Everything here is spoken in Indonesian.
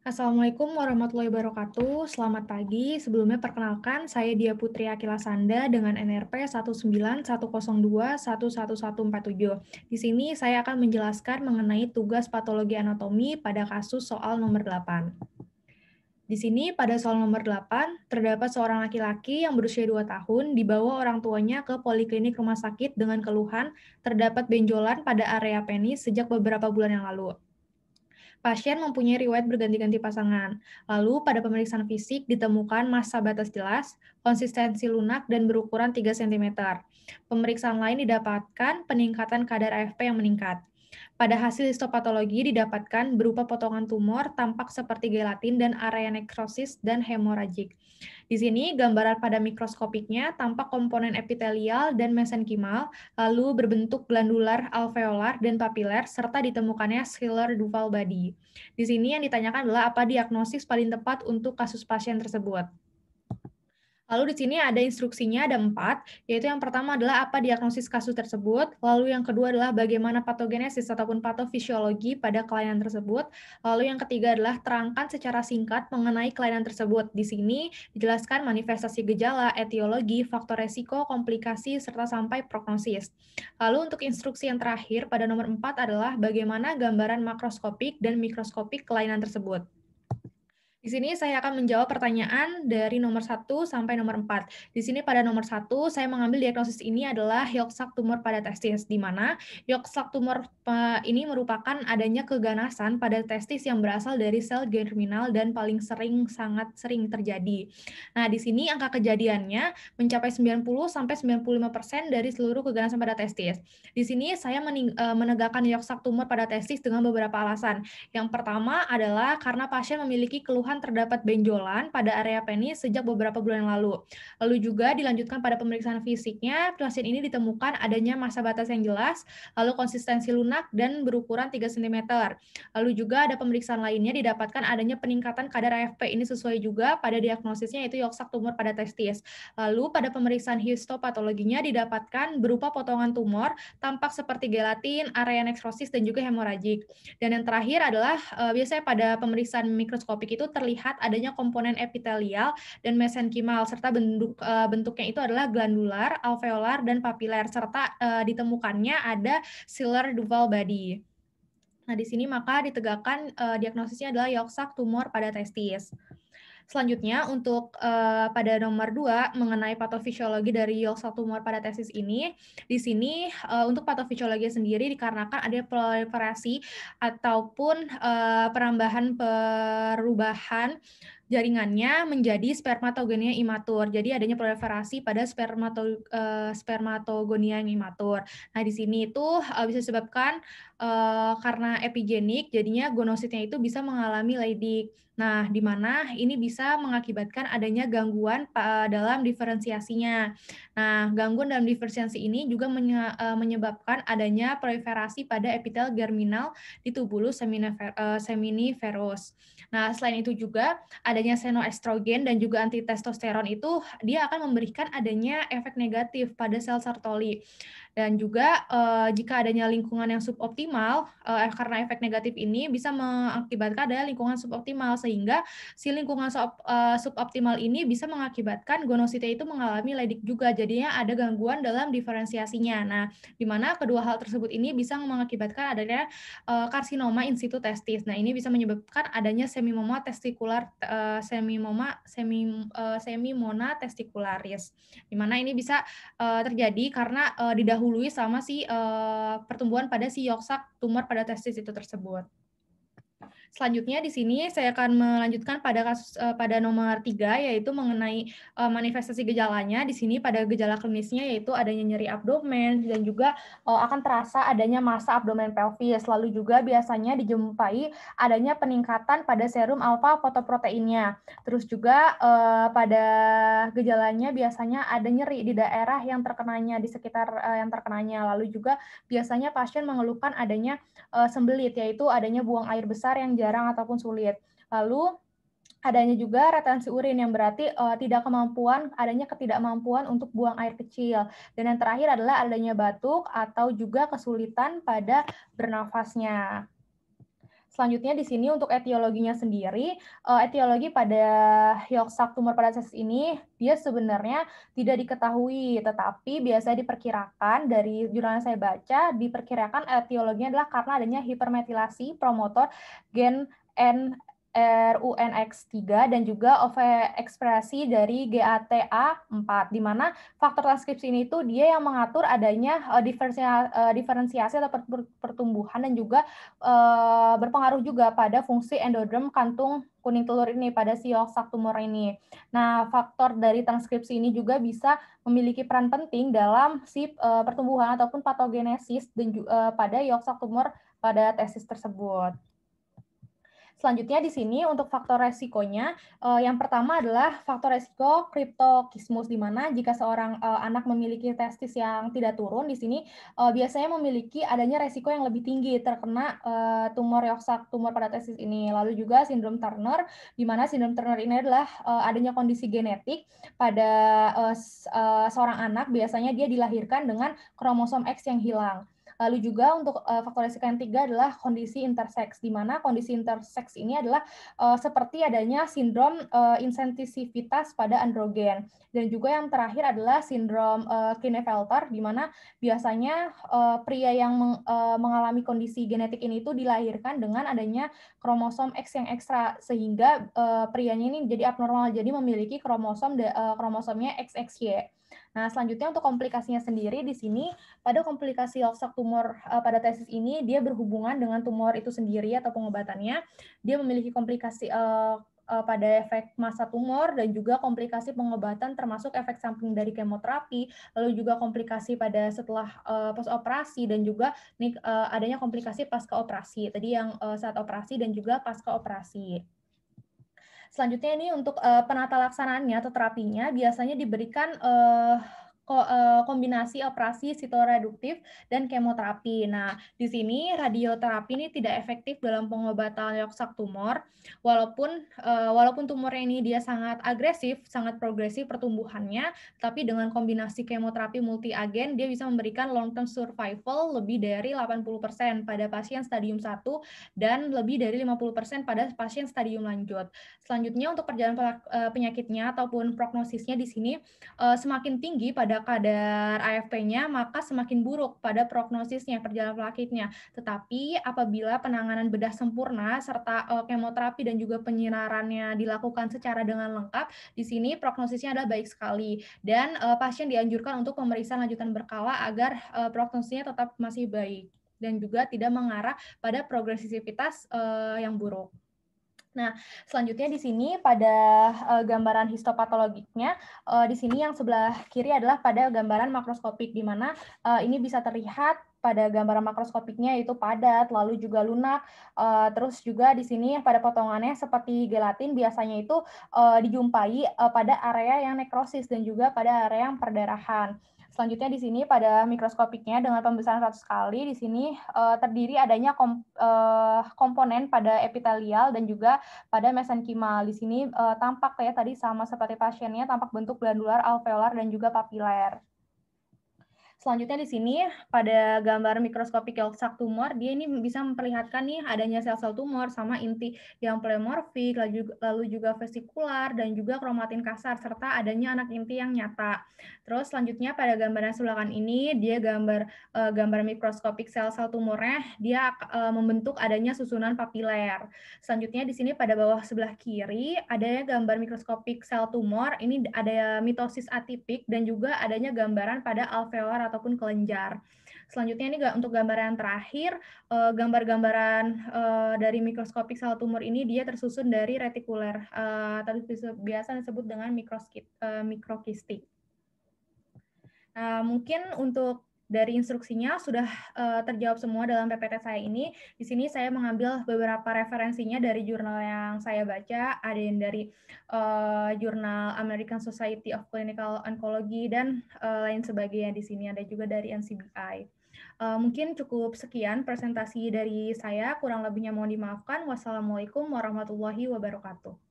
Assalamualaikum warahmatullahi wabarakatuh. Selamat pagi. Sebelumnya perkenalkan, saya Dia Putri Akilasanda dengan NRP 19102111147. Di sini saya akan menjelaskan mengenai tugas patologi anatomi pada kasus soal nomor 8. Di sini pada soal nomor 8, terdapat seorang laki-laki yang berusia 2 tahun dibawa orang tuanya ke poliklinik rumah sakit dengan keluhan terdapat benjolan pada area penis sejak beberapa bulan yang lalu. Pasien mempunyai riwayat berganti-ganti pasangan. Lalu, pada pemeriksaan fisik ditemukan massa batas jelas, konsistensi lunak, dan berukuran 3 cm. Pemeriksaan lain didapatkan peningkatan kadar AFP yang meningkat. Pada hasil histopatologi didapatkan berupa potongan tumor tampak seperti gelatin dan area nekrosis dan hemoragik. Di sini gambaran pada mikroskopiknya tampak komponen epitelial dan mesenkimal, lalu berbentuk glandular, alveolar, dan papiler, serta ditemukannya scalar duval body. Di sini yang ditanyakan adalah apa diagnosis paling tepat untuk kasus pasien tersebut. Lalu di sini ada instruksinya, ada 4, yaitu yang pertama adalah apa diagnosis kasus tersebut, lalu yang kedua adalah bagaimana patogenesis ataupun patofisiologi pada kelainan tersebut, lalu yang ketiga adalah terangkan secara singkat mengenai kelainan tersebut. Di sini dijelaskan manifestasi gejala, etiologi, faktor resiko, komplikasi, serta sampai prognosis. Lalu untuk instruksi yang terakhir pada nomor 4 adalah bagaimana gambaran makroskopik dan mikroskopik kelainan tersebut. Di sini saya akan menjawab pertanyaan dari nomor 1 sampai nomor 4. Di sini pada nomor 1, saya mengambil diagnosis ini adalah Yolk-Sak tumor pada testis, di mana Yolk-Sak tumor ini merupakan adanya keganasan pada testis yang berasal dari sel germinal dan paling sangat sering terjadi. Nah, di sini angka kejadiannya mencapai 90-95% dari seluruh keganasan pada testis. Di sini saya menegakkan Yolk-Sak tumor pada testis dengan beberapa alasan. Yang pertama adalah karena pasien memiliki keluhan terdapat benjolan pada area penis sejak beberapa bulan yang lalu. Lalu juga dilanjutkan pada pemeriksaan fisiknya, pasien ini ditemukan adanya massa batas yang jelas, lalu konsistensi lunak dan berukuran 3 cm. Lalu juga ada pemeriksaan lainnya didapatkan adanya peningkatan kadar AFP. Ini sesuai juga pada diagnosisnya yaitu Yolk-Sak tumor pada testis. Lalu pada pemeriksaan histopatologinya didapatkan berupa potongan tumor tampak seperti gelatin, area nekrosis dan juga hemoragik. Dan yang terakhir adalah biasanya pada pemeriksaan mikroskopik itu terlihat adanya komponen epitelial dan mesenkimal serta bentuknya itu adalah glandular, alveolar, dan papiler serta ditemukannya ada scalar duval body. Nah, di sini maka ditegakkan diagnosisnya adalah Yolk-Sak tumor pada testis. Selanjutnya untuk pada nomor 2 mengenai patofisiologi dari Yolk-Sak tumor pada testis ini, di sini untuk patofisiologi sendiri dikarenakan ada proliferasi ataupun perubahan jaringannya menjadi spermatogenia imatur. Jadi adanya proliferasi pada spermatogonia yang imatur. Nah, di sini itu bisa disebabkan karena epigenik, jadinya gonositnya itu bisa mengalami Leydig. Nah, di mana ini bisa mengakibatkan adanya gangguan dalam diferensiasinya. Nah, gangguan dalam diferensiasi ini juga menyebabkan adanya proliferasi pada epitel germinal di tubulus seminiferus. Nah, selain itu juga adanya senoestrogen dan juga antitestosteron itu dia akan memberikan adanya efek negatif pada sel Sertoli. Dan juga jika adanya lingkungan yang suboptimal, karena efek negatif ini bisa mengakibatkan adanya lingkungan suboptimal, sehingga si lingkungan suboptimal ini bisa mengakibatkan gonositnya itu mengalami Leydig juga, jadinya ada gangguan dalam diferensiasinya. Nah, di mana kedua hal tersebut ini bisa mengakibatkan adanya karsinoma in situ testis. Nah, ini bisa menyebabkan adanya semimoma testikularis, semimona testikularis, di mana ini bisa terjadi karena didahului sama si pertumbuhan pada si Yolk-Sak tumor pada testis itu tersebut. Selanjutnya di sini saya akan melanjutkan pada pada nomor 3 yaitu mengenai manifestasi gejalanya. Di sini pada gejala klinisnya yaitu adanya nyeri abdomen dan juga akan terasa adanya massa abdomen pelvis. Lalu juga biasanya dijumpai adanya peningkatan pada serum alfa fotoproteinnya. Terus juga pada gejalanya biasanya ada nyeri di daerah yang terkenanya, di sekitar yang terkenanya. Lalu juga biasanya pasien mengeluhkan adanya sembelit, yaitu adanya buang air besar yang jarang ataupun sulit. Lalu adanya juga retensi urin yang berarti adanya ketidakmampuan untuk buang air kecil. Dan yang terakhir adalah adanya batuk atau juga kesulitan pada bernafasnya. Selanjutnya di sini untuk etiologinya sendiri, etiologi pada York-Shack tumor pada tesis ini dia sebenarnya tidak diketahui, tetapi biasa diperkirakan dari jurnal yang saya baca, diperkirakan etiologinya adalah karena adanya hipermetilasi promotor gen RUNX3 dan juga overekspresi dari GATA4, di mana faktor transkripsi ini itu dia yang mengatur adanya diferensiasi atau pertumbuhan dan juga berpengaruh juga pada fungsi endoderm kantung kuning telur ini pada si York-Shack tumor ini. Nah, faktor dari transkripsi ini juga bisa memiliki peran penting dalam si pertumbuhan ataupun patogenesis dan pada York-Shack tumor pada tesis tersebut. Selanjutnya di sini untuk faktor resikonya, yang pertama adalah faktor resiko kriptokismus, di mana jika seorang anak memiliki testis yang tidak turun, di sini biasanya memiliki adanya resiko yang lebih tinggi terkena tumor York-Shack tumor pada testis ini. Lalu juga sindrom Turner, di mana sindrom Turner ini adalah adanya kondisi genetik pada seorang anak, biasanya dia dilahirkan dengan kromosom X yang hilang. Lalu juga untuk faktor risiko yang tiga adalah kondisi interseks, di mana kondisi interseks ini adalah seperti adanya sindrom insensitivitas pada androgen. Dan juga yang terakhir adalah sindrom Klinefelter, di mana biasanya pria yang mengalami kondisi genetik ini itu dilahirkan dengan adanya kromosom X yang ekstra, sehingga prianya ini jadi abnormal, jadi memiliki kromosomnya XXY. Nah, selanjutnya untuk komplikasinya sendiri di sini pada komplikasi York-Shack tumor pada tesis ini dia berhubungan dengan tumor itu sendiri atau pengobatannya. Dia memiliki komplikasi pada efek massa tumor dan juga komplikasi pengobatan termasuk efek samping dari kemoterapi, lalu juga komplikasi pada setelah pos operasi dan juga adanya komplikasi pasca operasi. Tadi yang saat operasi dan juga pasca operasi. Selanjutnya ini untuk penata laksanaannya atau terapinya biasanya diberikan kombinasi operasi sitoreduktif dan kemoterapi. Nah, di sini radioterapi ini tidak efektif dalam pengobatan York-Shack tumor, walaupun tumornya ini dia sangat agresif, sangat progresif pertumbuhannya, tapi dengan kombinasi kemoterapi multi agen dia bisa memberikan long term survival lebih dari 80% pada pasien stadium 1 dan lebih dari 50% pada pasien stadium lanjut. Selanjutnya untuk perjalanan penyakitnya ataupun prognosisnya di sini semakin tinggi pada kadar AFP-nya, maka semakin buruk pada prognosisnya, perjalanan penyakitnya. Tetapi apabila penanganan bedah sempurna serta kemoterapi dan juga penyinarannya dilakukan secara dengan lengkap, di sini prognosisnya adalah baik sekali. Dan pasien dianjurkan untuk pemeriksaan lanjutan berkala agar prognosisnya tetap masih baik dan juga tidak mengarah pada progresivitas yang buruk. Nah, selanjutnya di sini pada gambaran histopatologiknya, di sini yang sebelah kiri adalah pada gambaran makroskopik, di mana ini bisa terlihat pada gambaran makroskopiknya itu padat, lalu juga lunak, terus juga di sini pada potongannya seperti gelatin biasanya itu dijumpai pada area yang nekrosis dan juga pada area yang perdarahan. Selanjutnya di sini pada mikroskopiknya dengan pembesaran 100 kali, di sini terdiri adanya komponen pada epitelial dan juga pada mesenkimal. Di sini tampak ya tadi sama seperti pasiennya, tampak bentuk glandular, alveolar, dan juga papiler. Selanjutnya di sini pada gambar mikroskopik York-Shack tumor, dia ini bisa memperlihatkan nih adanya sel-sel tumor sama inti yang pleomorfik, lalu juga vesikular dan juga kromatin kasar serta adanya anak inti yang nyata. Terus selanjutnya pada gambar yang sebelah kanan ini dia gambar mikroskopik sel-sel tumornya, dia membentuk adanya susunan papiler. Selanjutnya di sini pada bawah sebelah kiri ada gambar mikroskopik sel tumor, ini ada mitosis atipik dan juga adanya gambaran pada alveolar ataupun kelenjar. Selanjutnya ini untuk gambaran terakhir, gambar-gambaran dari mikroskopik sel tumor ini dia tersusun dari retikuler, atau biasa disebut dengan mikrokistik. Mungkin untuk dari instruksinya sudah terjawab semua dalam PPT saya ini. Di sini saya mengambil beberapa referensinya dari jurnal yang saya baca, ada yang dari jurnal American Society of Clinical Oncology dan lain sebagainya di sini, ada juga dari NCBI. Mungkin cukup sekian presentasi dari saya, kurang lebihnya mohon dimaafkan. Wassalamualaikum warahmatullahi wabarakatuh.